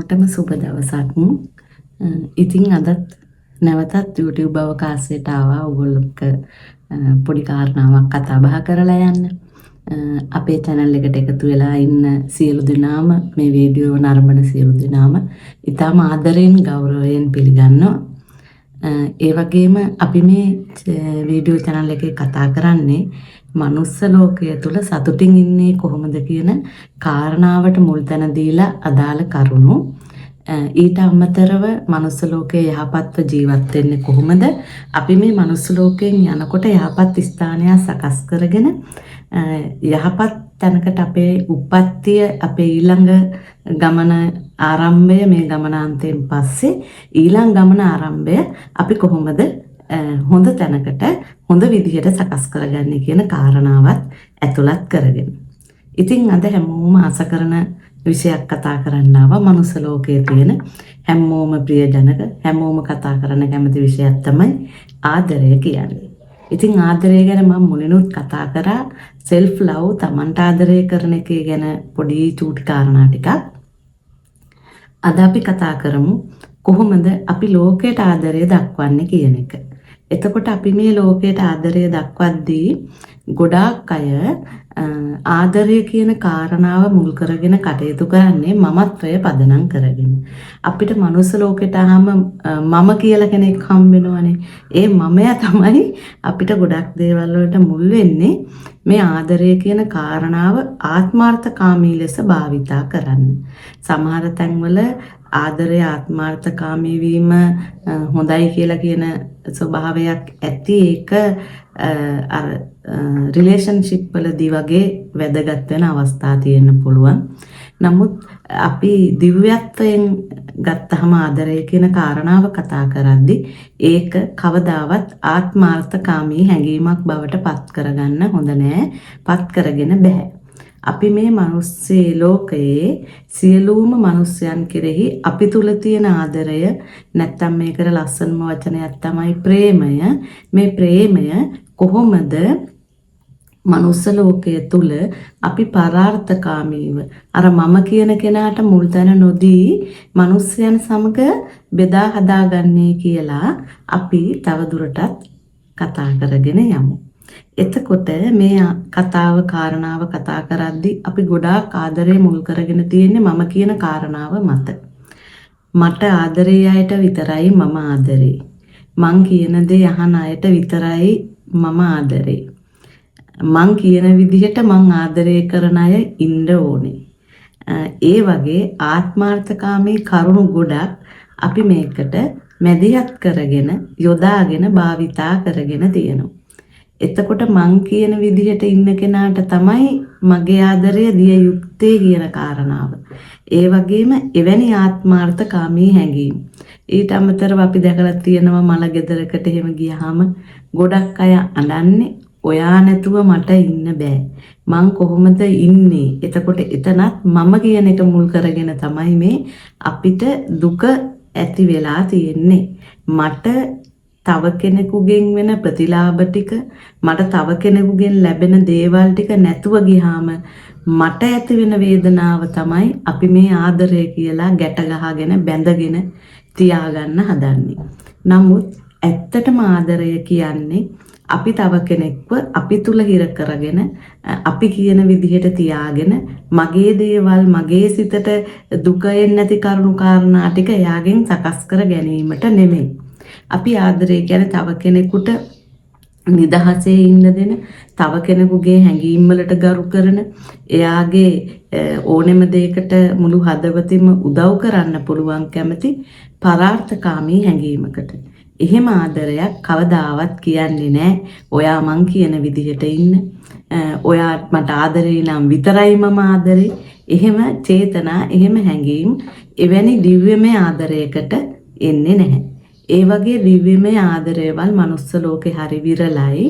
හැමෝටම සුබ දවසක්. ඉතින් අදත් නැවතත් YouTube අවකාශයට ආවා ඔයගොල්ලෝක පොඩි කාරණාවක් කතා බහ කරලා යන්න. අපේ channel එකට එකතු වෙලා ඉන්න සියලු දෙනාම මේ වීඩියෝ නරඹන සියලු දෙනාම ඉතාම ආදරයෙන් ගෞරවයෙන් පිළිගන්නවා. ඒ වගේම අපි මේ වීඩියෝ channel එකේ කතා කරන්නේ මනුස්ස ලෝකය තුල සතුටින් ඉන්නේ කොහොමද කියන කාරණාවට මුල් තැන දීලා අදාළ කරුණු. ඊට අමතරව මනුස්ස ලෝකයේ යහපත්ව ජීවත් වෙන්නේ කොහොමද? අපි මේ මනුස්ස ලෝකයෙන් යනකොට යහපත් ස්ථානයක් සකස් කරගෙන යහපත් තැනකට අපේ උප්පත්තිය අපේ ඊළඟ ගමන ආරම්භය මේ ගමනාන්තයෙන් පස්සේ ඊළඟ ගමන ආරම්භය අපි කොහොමද හොඳ තැනකට හොඳ විදිහට සකස් කරගන්නේ කියන කාරණාවත් ඇතුළත් කරගෙන. ඉතින් අද හැමෝම ආස කරන විෂයක් කතා කරන්න ආවා මනුස්ස ලෝකයේ තියෙන හැමෝම ප්‍රියජනක හැමෝම කතා කරන කැමති විෂයක් තමයි ආදරය කියන්නේ. ඉතින් ආදරය ගැන මම මුලිනුත් කතා කරා self love තමන්ට ආදරය කරන එකේ ගැන පොඩි චූටි කාරණා ටිකක්. අද අපි කතා කරමු කොහොමද අපි ලෝකයට ආදරය දක්වන්නේ කියන එක. එතකොට අපි මේ ලෝකයට ආදරය දක්වද්දී ගොඩාක් අය ආදරය කියන කාරණාව මුල් කරගෙන කටයුතු කරන්නේ මමත්වය පදනම් කරගෙන. අපිට මනුස්ස ලෝකෙට ආවම මම කියලා කෙනෙක් හම්බ වෙනවනේ. ඒ මමයා තමයි අපිට ගොඩක් දේවල් වලට මුල් වෙන්නේ මේ ආදරය කියන කාරණාව ආත්මార్థකාමී ලෙස භාවිතා කරන්න. සමහර තැන්වල ආදරය ආත්මార్థකාමී වීම හොඳයි කියලා කියන ස්වභාවයක් ඇති. ඒක අර රිලේෂන්ෂිප් වලදී වගේ වැදගත් වෙන අවස්ථා තියෙන්න පුළුවන්. නමුත් අපි දිව්‍යත්වයෙන් ගත්තහම ආදරය කියන කාරණාව කතා කරද්දී ඒක කවදාවත් ආත්මార్థකාමී හැඟීමක් බවට පත් කරගන්න හොඳ නෑ. පත් කරගෙන බෑ. අපි මේ මිනිස්සේ ලෝකයේ සියලුම මිනිස්යන් කෙරෙහි අපි තුල තියෙන ආදරය නැත්තම් මේකට ලස්සනම වචනයක් තමයි ප්‍රේමය. මේ ප්‍රේමය කොහොමද මනුස්ස ලෝකයේ තුල අපි පරාර්ථකාමීව අර මම කියන කෙනාට මුල් තැන නොදී මිනිස්යන් සමග බෙදා හදාගන්නේ කියලා අපි තවදුරටත් කතා කරගෙන යමු. එතකොට මේ කතාව කාරණාව කතා කරද්දී අපි ගොඩාක් ආදරේ මුල් කරගෙන තියෙන්නේ මම කියන කාරණාව මත. මට ආදරේ අයට විතරයි මම ආදරේ. මං කියන දේ අහන අයට විතරයි මම ආදරේ. මං කියන විදිහට මං ආදරය කරන අය ඉන්න ඕනේ. ඒ වගේ ආත්මార్థකාමී කරුණු ගොඩක් අපි මේකට මැදිහත් කරගෙන යොදාගෙන භාවිතා කරගෙන තියෙනවා. එතකොට මං කියන විදිහට ඉන්න කෙනාට තමයි මගේ ආදරය දිය යුත්තේ කියන කාරණාව. ඒ වගේම එවැනි ආත්මార్థකාමී හැඟීම්. ඊට අමතරව අපි දැකලා තියෙනවා මල ගෙදරකට එහෙම ගියාම ගොඩක් අය අඬන්නේ ඔයා නැතුව මට ඉන්න බෑ. මං කොහොමද ඉන්නේ? එතකොට එතනත් මම කියන එක මුල් කරගෙන තමයි මේ අපිට දුක ඇති වෙලා තියෙන්නේ. මට තව කෙනෙකුගෙන් වෙන ප්‍රතිලාභ ටික මට තව කෙනෙකුගෙන් ලැබෙන දේවල් ටික නැතුව ගියාම මට ඇති වෙන වේදනාව තමයි අපි මේ ආදරය කියලා ගැට ගහගෙන බැඳගෙන තියාගන්න හදන්නේ. නමුත් ඇත්තටම ආදරය කියන්නේ අපි තව කෙනෙක්ව අපි තුල හිර කරගෙන අපි කියන විදිහට තියාගෙන මගේ දේවල් මගේ සිතට දුක එන්නේ නැති කරුණු කාරණා ටික එයාගෙන් සකස් කර ගැනීමට නෙමෙයි. අපි ආදරය කියන්නේ තව කෙනෙකුට නිදහසේ ඉන්න දෙන, තව කෙනෙකුගේ හැඟීම් වලට ගරු කරන, එයාගේ ඕනෙම දෙයකට මුළු හදවතින්ම උදව් කරන්න පුළුවන් කැමති පරාර්ථකාමී හැඟීමකට. එහෙම ආදරයක් කවදාවත් කියන්නේ නැහැ ඔයා මං කියන විදිහට ඉන්න. ඔයා මට ආදරේ නම් විතරයි මම ආදරේ. එහෙම චේතනා, එහෙම හැඟීම් එවැනි දිව්‍යමය ආදරයකට එන්නේ නැහැ. ඒ වගේ දිව්‍යමය ආදරයවල් මනුස්ස ලෝකේ හරි විරලයි.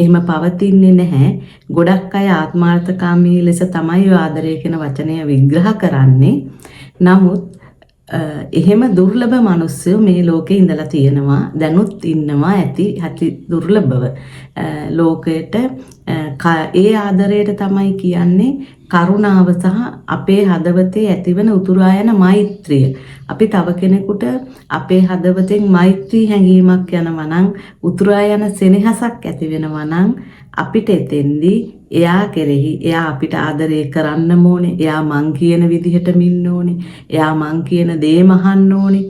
එහෙම පවතින්නේ නැහැ. ගොඩක් අය ආත්මార్థකාමී ලෙස තමයි ඔය ආදරය කියන වචනය විග්‍රහ කරන්නේ. නමුත් එහෙම දුර්ලභ මිනිස්සු මේ ලෝකේ ඉඳලා තියෙනවා. දැනුත් ඉන්නවා ඇති දුර්ලභව. ලෝකයට ඒ ආදරයට තමයි කියන්නේ කරුණාව සහ අපේ හදවතේ ඇතිවන උතුරා යන මෛත්‍රිය. අපි තව කෙනෙකුට අපේ හදවතෙන් මෛත්‍රී හැඟීමක් යනවා නම් උතුරා යන සෙනෙහසක් ඇති වෙනවා නම් අපිට එතෙන්දී එයා කෙරෙහි එයා අපිට ආදරය කරන්න ඕනේ. එයා මං කියන විදිහටම ඉන්න ඕනේ. එයා මං කියන දේ මහන්න ඕනේ.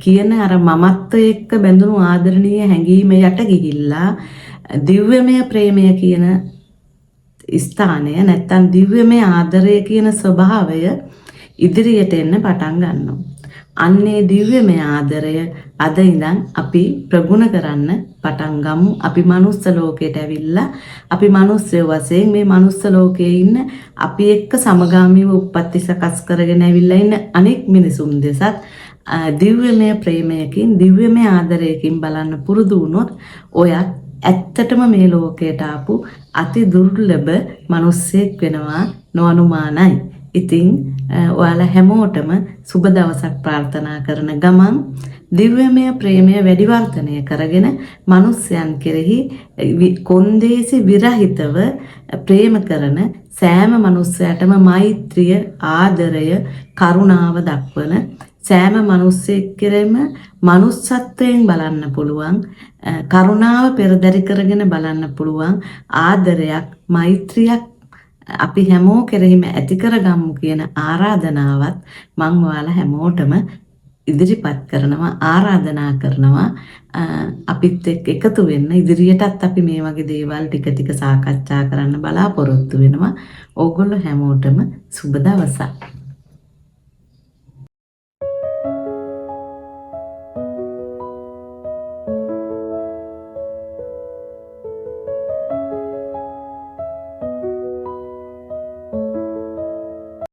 කියන අර මමත්වයේ එක්ක බැඳුණු ආදරණීය හැඟීම යට ගිහිල්ලා දිව්‍යමය ප්‍රේමය කියන ස්ථානය නැත්තම් දිව්‍යමය ආදරය කියන ස්වභාවය ඉදිරියට එන්න පටන් ගන්නවා. අන්නේ දිව්‍යමය ආදරය අද ඉඳන් අපි ප්‍රගුණ කරන්න පටන් ගමු. අපි මනුස්ස ලෝකයට ඇවිල්ලා අපි මිනිස්සු වශයෙන් මේ මනුස්ස ලෝකයේ ඉන්න අපි එක්ක සමගාමීව උප්පත්ති සකස් කරගෙන ඇවිල්ලා ඉන්න අනෙක් මිනිසුන් දෙසත් දිව්‍යමය ප්‍රේමයකින් දිව්‍යමය ආදරයකින් බලන්න පුරුදු වුණොත් ඔයත් ඇත්තටම මේ ලෝකයට ආපු අති දුර්ලභ මිනිස්සෙක් වෙනවා නොඅනුමානයි. ඉතින් ඔයාලා හැමෝටම සුබ දවසක් ප්‍රාර්ථනා කරන ගමන් දිව්‍යමය ප්‍රේමය වැඩි වර්ධනය කරගෙන මිනිස්යන් කෙරෙහි කොන්දේසි විරහිතව ප්‍රේම කරන සෑම මිනිස්සයාටම මෛත්‍රිය, ආදරය, කරුණාව දක්වන සෑම මිනිස්සෙක් කෙරෙම මනුස්සත්වයෙන් බලන්න පුළුවන්, කරුණාව පෙරදරි කරගෙන බලන්න පුළුවන් ආදරයක්, මෛත්‍රියක් අපි හැමෝ කෙරෙහිම ඇති කරගමු කියන ආරාධනාවත් මම ඔයාලා හැමෝටම ඉදිරිපත් කරනවා, ආරාධනා කරනවා. අපිත් එක්ක එකතු වෙන්න ඉදිරියටත් අපි මේ වගේ දේවල් ටික ටික සාකච්ඡා කරන්න බලාපොරොත්තු වෙනවා. ඕගොල්ලෝ හැමෝටම සුබ දවසක්.